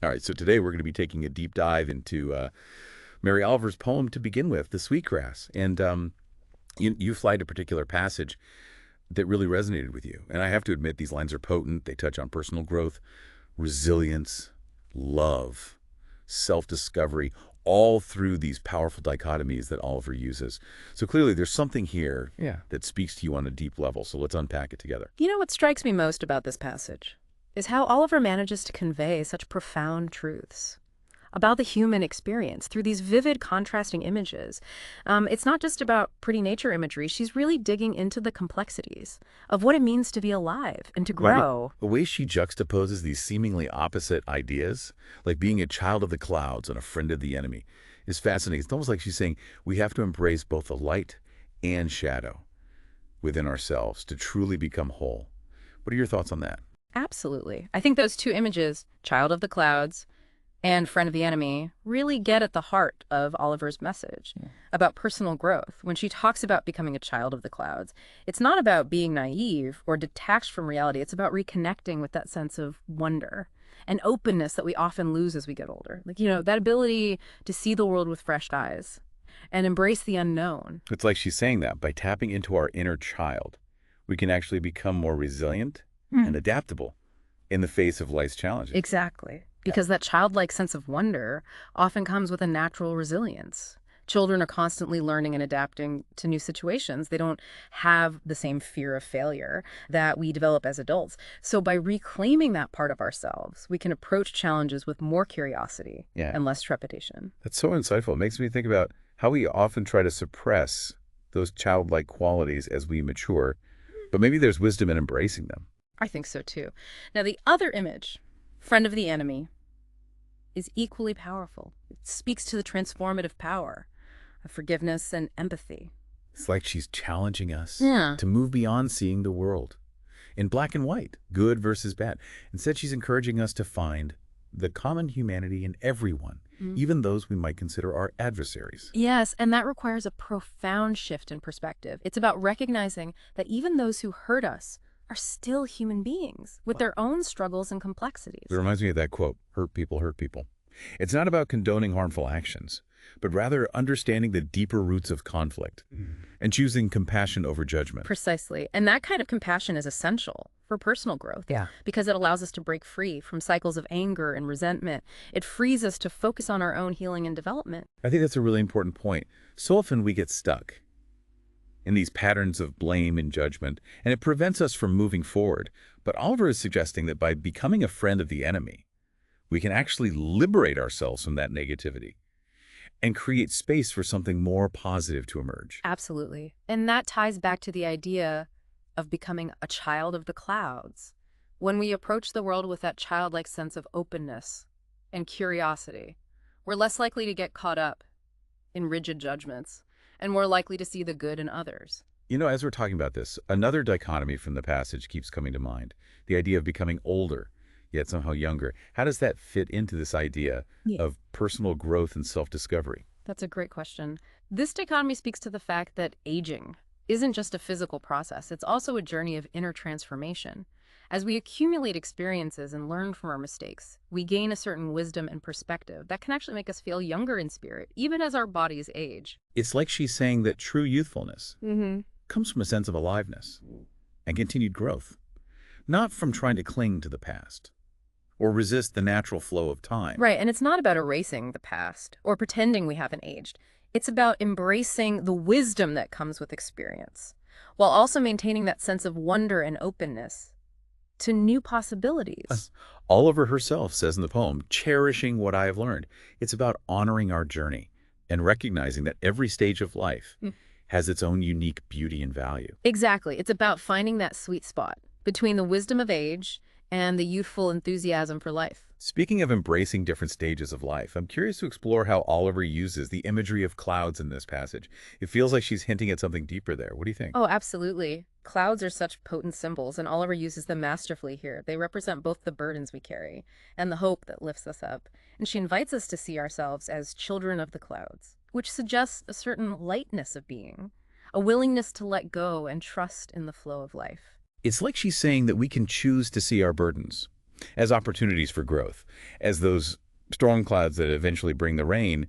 All right, so today we're going to be taking a deep dive into Mary Oliver's poem to begin with, The Sweetgrass. And you flagged a particular passage that really resonated with you. And I have to admit, these lines are potent. They touch on personal growth, resilience, love, self-discovery, all through these powerful dichotomies that Oliver uses. So clearly there's something here that speaks to you on a deep level. So let's unpack it together. You know what strikes me most about this passage is how Oliver manages to convey such profound truths about the human experience through these vivid, contrasting images. It's not just about pretty nature imagery. She's really digging into the complexities of what it means to be alive and to grow. The way she juxtaposes these seemingly opposite ideas, like being a child of the clouds and a friend of the enemy, is fascinating. It's almost like she's saying we have to embrace both the light and shadow within ourselves to truly become whole. What are your thoughts on that? Absolutely. I think those two images, child of the clouds and friend of the enemy, really get at the heart of Oliver's message about personal growth. When she talks about becoming a child of the clouds, it's not about being naive or detached from reality. It's about reconnecting with that sense of wonder and openness that we often lose as we get older. Like, that ability to see the world with fresh eyes and embrace the unknown. It's like she's saying that by tapping into our inner child, we can actually become more resilient and adaptable in the face of life's challenges. Exactly. Because that childlike sense of wonder often comes with a natural resilience. Children are constantly learning and adapting to new situations. They don't have the same fear of failure that we develop as adults. So by reclaiming that part of ourselves, we can approach challenges with more curiosity and less trepidation. That's so insightful. It makes me think about how we often try to suppress those childlike qualities as we mature, but maybe there's wisdom in embracing them. I think so too. Now, the other image, friend of the enemy, is equally powerful. It speaks to the transformative power of forgiveness and empathy. It's like she's challenging us to move beyond seeing the world in black and white, good versus bad. Instead, she's encouraging us to find the common humanity in everyone, even those we might consider our adversaries. Yes, and that requires a profound shift in perspective. It's about recognizing that even those who hurt us are still human beings with their own struggles and complexities. It reminds me of that quote, hurt people hurt people. It's not about condoning harmful actions, but rather understanding the deeper roots of conflict and choosing compassion over judgment. Precisely. And that kind of compassion is essential for personal growth because it allows us to break free from cycles of anger and resentment. It frees us to focus on our own healing and development. I think that's a really important point. So often we get stuck in these patterns of blame and judgment, and it prevents us from moving forward. But Oliver is suggesting that by becoming a friend of the enemy, we can actually liberate ourselves from that negativity and create space for something more positive to emerge. Absolutely. And that ties back to the idea of becoming a child of the clouds. When we approach the world with that childlike sense of openness and curiosity, we're less likely to get caught up in rigid judgments and more likely to see the good in others. As we're talking about this, another dichotomy from the passage keeps coming to mind, the idea of becoming older, yet somehow younger. How does that fit into this idea of personal growth and self-discovery? That's a great question. This dichotomy speaks to the fact that aging isn't just a physical process. It's also a journey of inner transformation. As we accumulate experiences and learn from our mistakes, we gain a certain wisdom and perspective that can actually make us feel younger in spirit, even as our bodies age. It's like she's saying that true youthfulness comes from a sense of aliveness and continued growth, not from trying to cling to the past or resist the natural flow of time. Right, and it's not about erasing the past or pretending we haven't aged. It's about embracing the wisdom that comes with experience, while also maintaining that sense of wonder and openness to new possibilities. Oliver herself says in the poem, cherishing what I have learned. It's about honoring our journey and recognizing that every stage of life has its own unique beauty and value. Exactly. It's about finding that sweet spot between the wisdom of age and the youthful enthusiasm for life. Speaking of embracing different stages of life, I'm curious to explore how Oliver uses the imagery of clouds in this passage. It feels like she's hinting at something deeper there. What do you think? Oh, absolutely. Clouds are such potent symbols, and Oliver uses them masterfully here. They represent both the burdens we carry and the hope that lifts us up. And she invites us to see ourselves as children of the clouds, which suggests a certain lightness of being, a willingness to let go and trust in the flow of life. It's like she's saying that we can choose to see our burdens, as opportunities for growth, as those storm clouds that eventually bring the rain,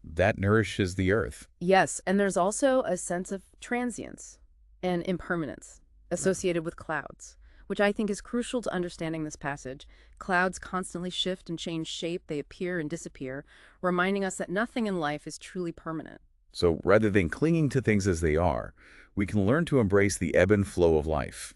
that nourishes the earth. Yes, and there's also a sense of transience and impermanence associated with clouds, which I think is crucial to understanding this passage. Clouds constantly shift and change shape, they appear and disappear, reminding us that nothing in life is truly permanent. So rather than clinging to things as they are, we can learn to embrace the ebb and flow of life,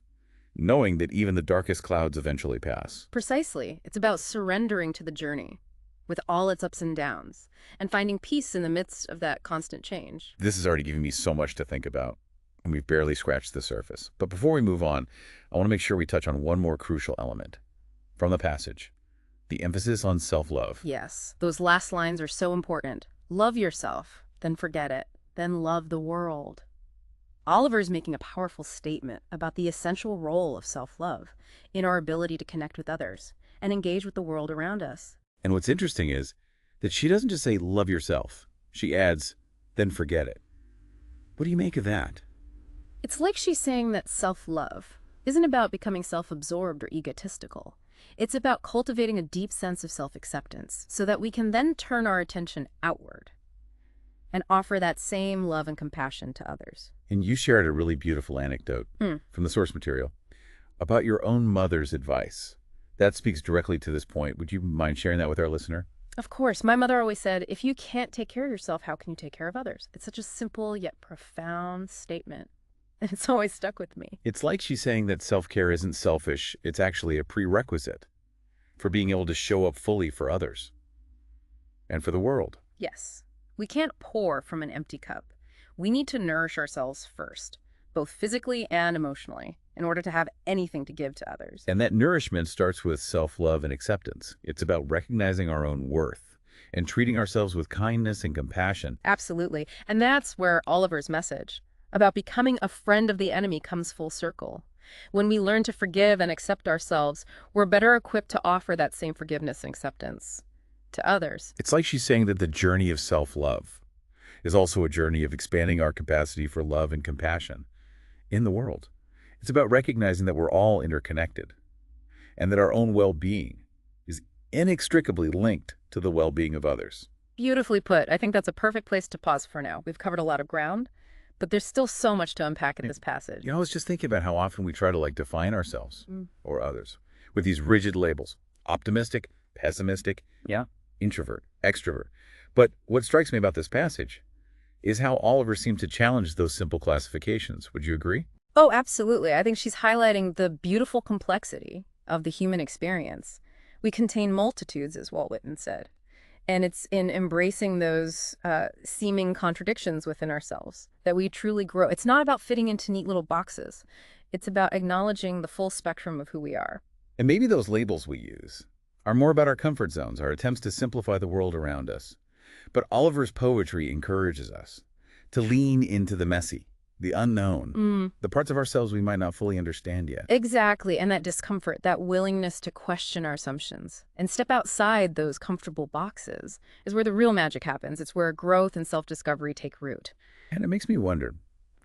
knowing that even the darkest clouds eventually pass. Precisely, it's about surrendering to the journey, with all its ups and downs, and finding peace in the midst of that constant change. This is already giving me so much to think about, and we've barely scratched the surface. But before we move on, I want to make sure we touch on one more crucial element from the passage, the emphasis on self-love. Yes, those last lines are so important. Love yourself, then forget it, then love the world. Oliver is making a powerful statement about the essential role of self-love in our ability to connect with others and engage with the world around us. And what's interesting is that she doesn't just say, love yourself. She adds, then forget it. What do you make of that? It's like she's saying that self-love isn't about becoming self-absorbed or egotistical. It's about cultivating a deep sense of self-acceptance so that we can then turn our attention outward and offer that same love and compassion to others. And you shared a really beautiful anecdote from the source material about your own mother's advice. That speaks directly to this point. Would you mind sharing that with our listener? Of course, my mother always said, if you can't take care of yourself, how can you take care of others? It's such a simple yet profound statement, and it's always stuck with me. It's like she's saying that self-care isn't selfish. It's actually a prerequisite for being able to show up fully for others and for the world. Yes, we can't pour from an empty cup. We need to nourish ourselves first, both physically and emotionally, in order to have anything to give to others. And that nourishment starts with self-love and acceptance. It's about recognizing our own worth and treating ourselves with kindness and compassion. Absolutely. And that's where Oliver's message about becoming a friend of the enemy comes full circle. When we learn to forgive and accept ourselves, we're better equipped to offer that same forgiveness and acceptance to others. It's like she's saying that the journey of self-love is also a journey of expanding our capacity for love and compassion in the world. It's about recognizing that we're all interconnected and that our own well-being is inextricably linked to the well-being of others. Beautifully put. I think that's a perfect place to pause for now. We've covered a lot of ground, but there's still so much to unpack in this passage. You know, I was just thinking about how often we try to define ourselves or others with these rigid labels: optimistic, pessimistic, introvert, extrovert. But what strikes me about this passage is how Oliver seems to challenge those simple classifications. Would you agree? Oh, absolutely. I think she's highlighting the beautiful complexity of the human experience. We contain multitudes, as Walt Whitman said. And it's in embracing those seeming contradictions within ourselves that we truly grow. It's not about fitting into neat little boxes. It's about acknowledging the full spectrum of who we are. And maybe those labels we use are more about our comfort zones, our attempts to simplify the world around us. But Oliver's poetry encourages us to lean into the messy, the unknown, the parts of ourselves we might not fully understand yet. Exactly. And that discomfort, that willingness to question our assumptions and step outside those comfortable boxes is where the real magic happens. It's where growth and self-discovery take root. And it makes me wonder,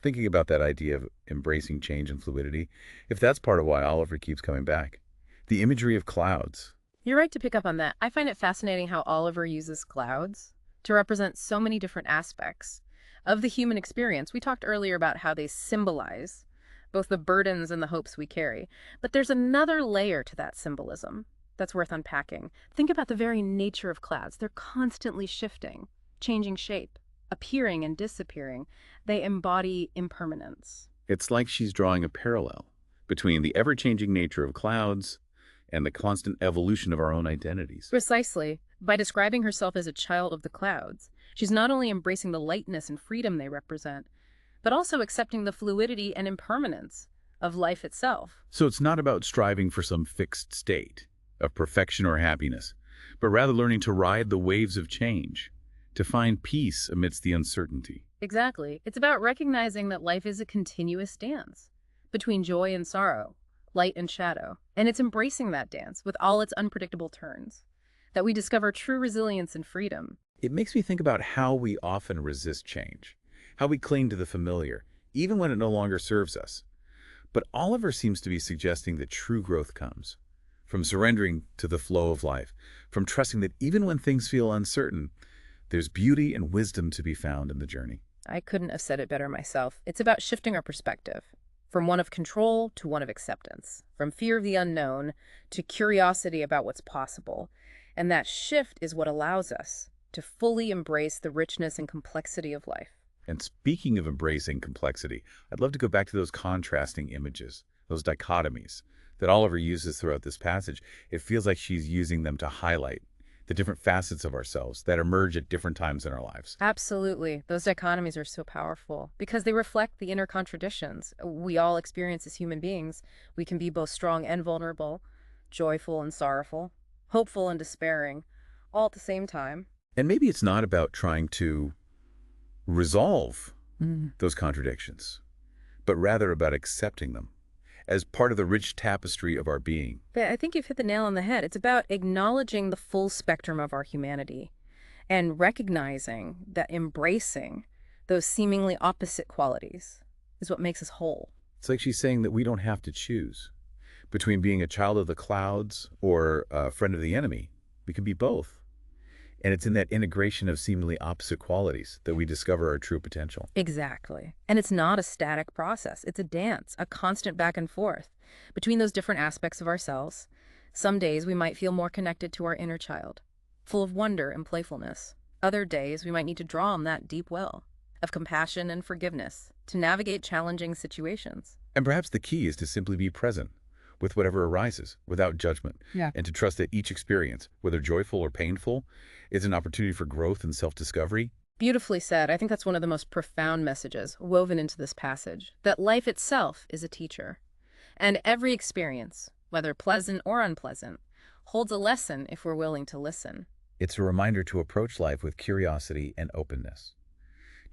thinking about that idea of embracing change and fluidity, if that's part of why Oliver keeps coming back. The imagery of clouds. You're right to pick up on that. I find it fascinating how Oliver uses clouds to represent so many different aspects of the human experience. We talked earlier about how they symbolize both the burdens and the hopes we carry. But there's another layer to that symbolism that's worth unpacking. Think about the very nature of clouds. They're constantly shifting, changing shape, appearing and disappearing. They embody impermanence. It's like she's drawing a parallel between the ever-changing nature of clouds and the constant evolution of our own identities. Precisely. By describing herself as a child of the clouds, she's not only embracing the lightness and freedom they represent, but also accepting the fluidity and impermanence of life itself. So it's not about striving for some fixed state of perfection or happiness, but rather learning to ride the waves of change, to find peace amidst the uncertainty. Exactly. It's about recognizing that life is a continuous dance between joy and sorrow, light and shadow. And it's embracing that dance with all its unpredictable turns that we discover true resilience and freedom. It makes me think about how we often resist change, how we cling to the familiar, even when it no longer serves us. But Oliver seems to be suggesting that true growth comes from surrendering to the flow of life, from trusting that even when things feel uncertain, there's beauty and wisdom to be found in the journey. I couldn't have said it better myself. It's about shifting our perspective from one of control to one of acceptance, from fear of the unknown to curiosity about what's possible. And that shift is what allows us to fully embrace the richness and complexity of life. And speaking of embracing complexity, I'd love to go back to those contrasting images, those dichotomies that Oliver uses throughout this passage. It feels like she's using them to highlight the different facets of ourselves that emerge at different times in our lives. Absolutely. Those dichotomies are so powerful because they reflect the inner contradictions we all experience as human beings. We can be both strong and vulnerable, joyful and sorrowful, hopeful and despairing, all at the same time. And maybe it's not about trying to resolve Mm. those contradictions, but rather about accepting them as part of the rich tapestry of our being. But I think you've hit the nail on the head. It's about acknowledging the full spectrum of our humanity and recognizing that embracing those seemingly opposite qualities is what makes us whole. It's like she's saying that we don't have to choose between being a child of the clouds or a friend of the enemy. We can be both. And it's in that integration of seemingly opposite qualities that we discover our true potential. Exactly. And it's not a static process. It's a dance, a constant back and forth between those different aspects of ourselves. Some days we might feel more connected to our inner child, full of wonder and playfulness. Other days we might need to draw on that deep well of compassion and forgiveness to navigate challenging situations. And perhaps the key is to simply be present with whatever arises without judgment, Yeah. and to trust that each experience, whether joyful or painful, is an opportunity for growth and self-discovery. Beautifully said. I think that's one of the most profound messages woven into this passage, that life itself is a teacher. And every experience, whether pleasant or unpleasant, holds a lesson if we're willing to listen. It's a reminder to approach life with curiosity and openness,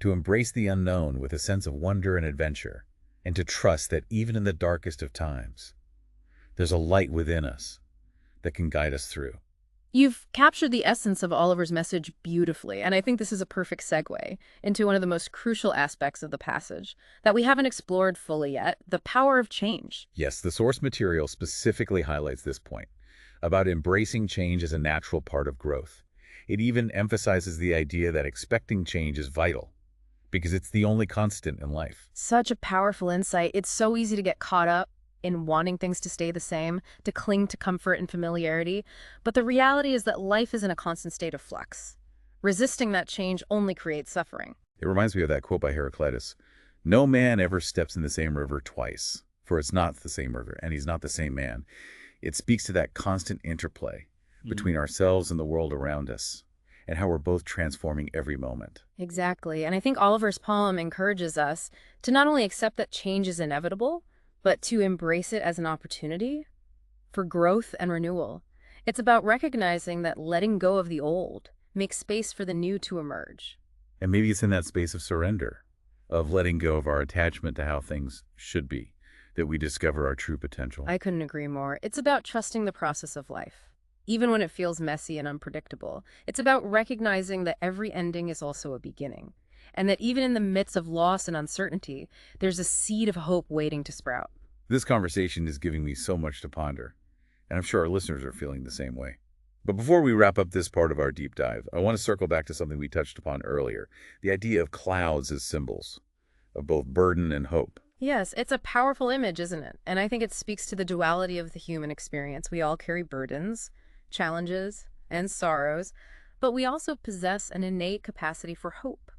to embrace the unknown with a sense of wonder and adventure, and to trust that even in the darkest of times, there's a light within us that can guide us through. You've captured the essence of Oliver's message beautifully, and I think this is a perfect segue into one of the most crucial aspects of the passage that we haven't explored fully yet, the power of change. Yes, the source material specifically highlights this point about embracing change as a natural part of growth. It even emphasizes the idea that expecting change is vital because it's the only constant in life. Such a powerful insight. It's so easy to get caught up in wanting things to stay the same, to cling to comfort and familiarity. But the reality is that life is in a constant state of flux. Resisting that change only creates suffering. It reminds me of that quote by Heraclitus: "No man ever steps in the same river twice, for it's not the same river, and he's not the same man." It speaks to that constant interplay between ourselves and the world around us, and how we're both transforming every moment. Exactly. And I think Oliver's poem encourages us to not only accept that change is inevitable, but to embrace it as an opportunity for growth and renewal. It's about recognizing that letting go of the old makes space for the new to emerge. And maybe it's in that space of surrender, of letting go of our attachment to how things should be, that we discover our true potential. I couldn't agree more. It's about trusting the process of life, even when it feels messy and unpredictable. It's about recognizing that every ending is also a beginning, and that even in the midst of loss and uncertainty, there's a seed of hope waiting to sprout. This conversation is giving me so much to ponder, and I'm sure our listeners are feeling the same way. But before we wrap up this part of our deep dive, I want to circle back to something we touched upon earlier, the idea of clouds as symbols of both burden and hope. Yes, it's a powerful image, isn't it? And I think it speaks to the duality of the human experience. We all carry burdens, challenges, and sorrows, but we also possess an innate capacity for hope,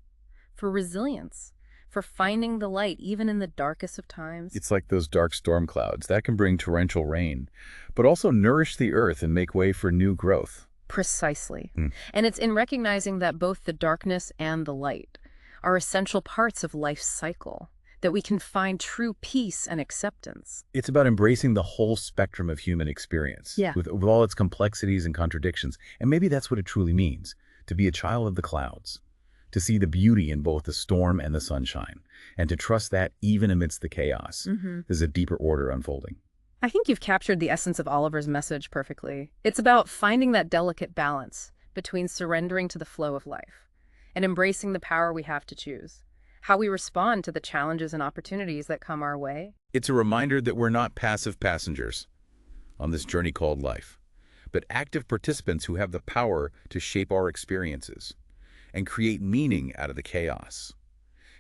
for resilience, for finding the light even in the darkest of times. It's like those dark storm clouds that can bring torrential rain, but also nourish the earth and make way for new growth. Precisely. And it's in recognizing that both the darkness and the light are essential parts of life's cycle that we can find true peace and acceptance. It's about embracing the whole spectrum of human experience, Yeah. with all its complexities and contradictions. And maybe that's what it truly means, to be a child of the clouds, to see the beauty in both the storm and the sunshine, and to trust that even amidst the chaos, there's a deeper order unfolding. I think you've captured the essence of Oliver's message perfectly. It's about finding that delicate balance between surrendering to the flow of life and embracing the power we have to choose, how we respond to the challenges and opportunities that come our way. It's a reminder that we're not passive passengers. on this journey called life, but active participants who have the power to shape our experiences and create meaning out of the chaos.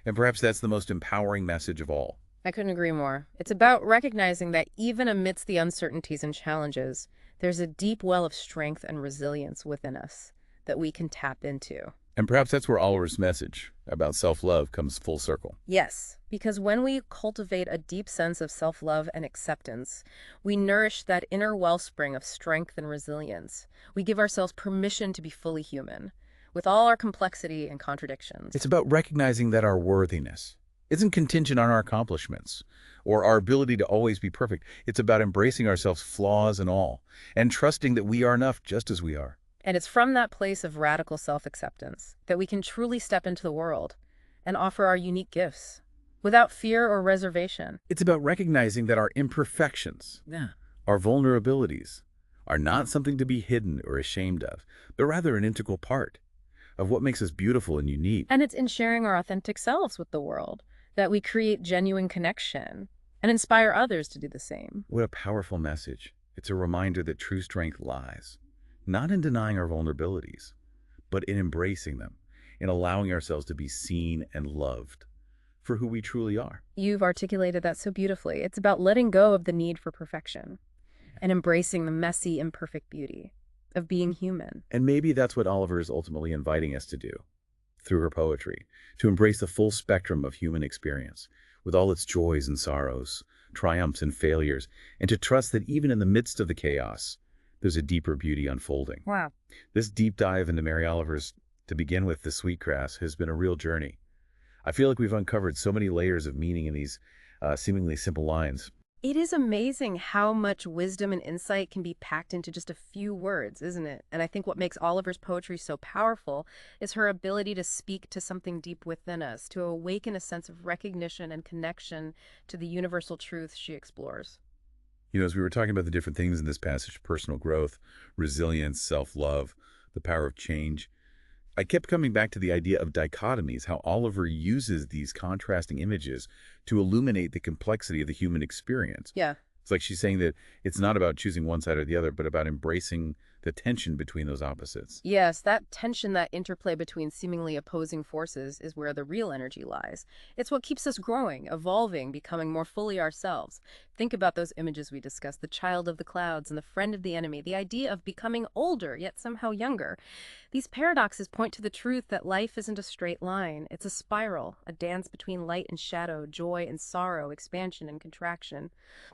And perhaps that's the most empowering message of all. I couldn't agree more. It's about recognizing that even amidst the uncertainties and challenges, there's a deep well of strength and resilience within us that we can tap into. And perhaps that's where Oliver's message about self-love comes full circle. Yes, because when we cultivate a deep sense of self-love and acceptance, we nourish that inner wellspring of strength and resilience. We give ourselves permission to be fully human, with all our complexity and contradictions. It's about recognizing that our worthiness isn't contingent on our accomplishments or our ability to always be perfect. It's about embracing ourselves, flaws and all, and trusting that we are enough just as we are. And it's from that place of radical self-acceptance that we can truly step into the world and offer our unique gifts without fear or reservation. It's about recognizing that our imperfections, our vulnerabilities, are not something to be hidden or ashamed of, but rather an integral part of what makes us beautiful and unique. And it's in sharing our authentic selves with the world that we create genuine connection and inspire others to do the same. What a powerful message. It's a reminder that true strength lies not in denying our vulnerabilities, but in embracing them, in allowing ourselves to be seen and loved for who we truly are. You've articulated that so beautifully. It's about letting go of the need for perfection and embracing the messy, imperfect beauty of being human. And maybe that's what Oliver is ultimately inviting us to do through her poetry, to embrace the full spectrum of human experience with all its joys and sorrows, triumphs and failures, and to trust that even in the midst of the chaos, there's a deeper beauty unfolding. Wow. This deep dive into Mary Oliver's To Begin With, The Sweetgrass has been a real journey. I feel like we've uncovered so many layers of meaning in these seemingly simple lines. It is amazing how much wisdom and insight can be packed into just a few words, isn't it? And I think what makes Oliver's poetry so powerful is her ability to speak to something deep within us, to awaken a sense of recognition and connection to the universal truth she explores. You know, as we were talking about the different things in this passage, personal growth, resilience, self-love, the power of change, I kept coming back to the idea of dichotomies, how Oliver uses these contrasting images to illuminate the complexity of the human experience. Yeah. It's like she's saying that it's not about choosing one side or the other, but about embracing the tension between those opposites. Yes, that tension, that interplay between seemingly opposing forces is where the real energy lies. It's what keeps us growing, evolving, becoming more fully ourselves. Think about those images we discussed, the child of the clouds and the friend of the enemy, the idea of becoming older, yet somehow younger. These paradoxes point to the truth that life isn't a straight line. It's a spiral, a dance between light and shadow, joy and sorrow, expansion and contraction.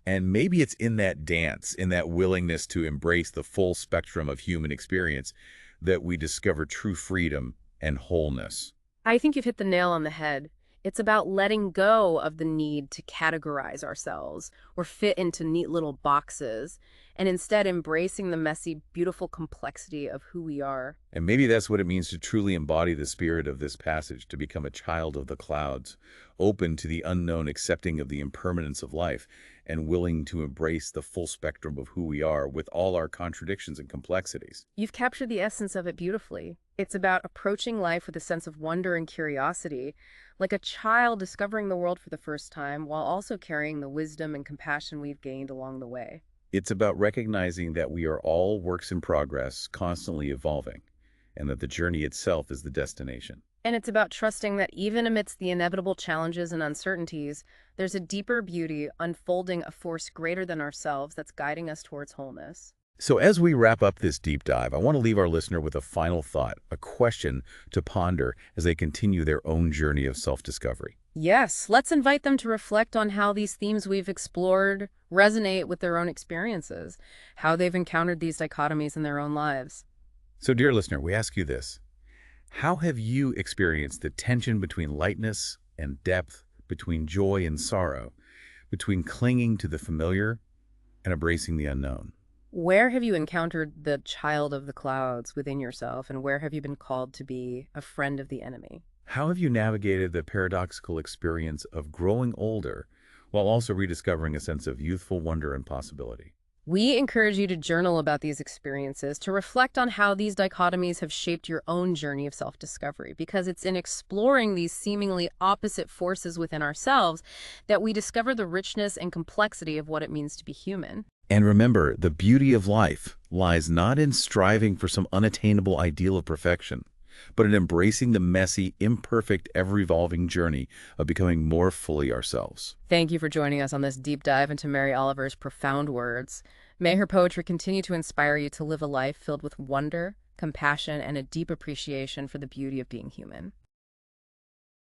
And maybe it's in that dance, in that willingness to embrace the full spectrum of human experience, that we discover true freedom and wholeness. I think you've hit the nail on the head. It's about letting go of the need to categorize ourselves or fit into neat little boxes, and instead embracing the messy, beautiful complexity of who we are. And maybe that's what it means to truly embody the spirit of this passage, to become a child of the clouds, open to the unknown, accepting of the impermanence of life, and willing to embrace the full spectrum of who we are with all our contradictions and complexities. You've captured the essence of it beautifully. It's about approaching life with a sense of wonder and curiosity, like a child discovering the world for the first time, while also carrying the wisdom and compassion we've gained along the way. It's about recognizing that we are all works in progress, constantly evolving, and that the journey itself is the destination. And it's about trusting that even amidst the inevitable challenges and uncertainties, there's a deeper beauty unfolding, a force greater than ourselves that's guiding us towards wholeness. So as we wrap up this deep dive, I want to leave our listener with a final thought, a question to ponder as they continue their own journey of self-discovery. Yes, let's invite them to reflect on how these themes we've explored resonate with their own experiences, how they've encountered these dichotomies in their own lives. So dear listener, we ask you this. How have you experienced the tension between lightness and depth, between joy and sorrow, between clinging to the familiar and embracing the unknown? Where have you encountered the child of the clouds within yourself, and where have you been called to be a friend of the enemy? How have you navigated the paradoxical experience of growing older while also rediscovering a sense of youthful wonder and possibility? We encourage you to journal about these experiences, to reflect on how these dichotomies have shaped your own journey of self-discovery, because it's in exploring these seemingly opposite forces within ourselves that we discover the richness and complexity of what it means to be human. And remember, the beauty of life lies not in striving for some unattainable ideal of perfection, but in embracing the messy, imperfect, ever-evolving journey of becoming more fully ourselves. Thank you for joining us on this deep dive into Mary Oliver's profound words. May her poetry continue to inspire you to live a life filled with wonder, compassion, and a deep appreciation for the beauty of being human.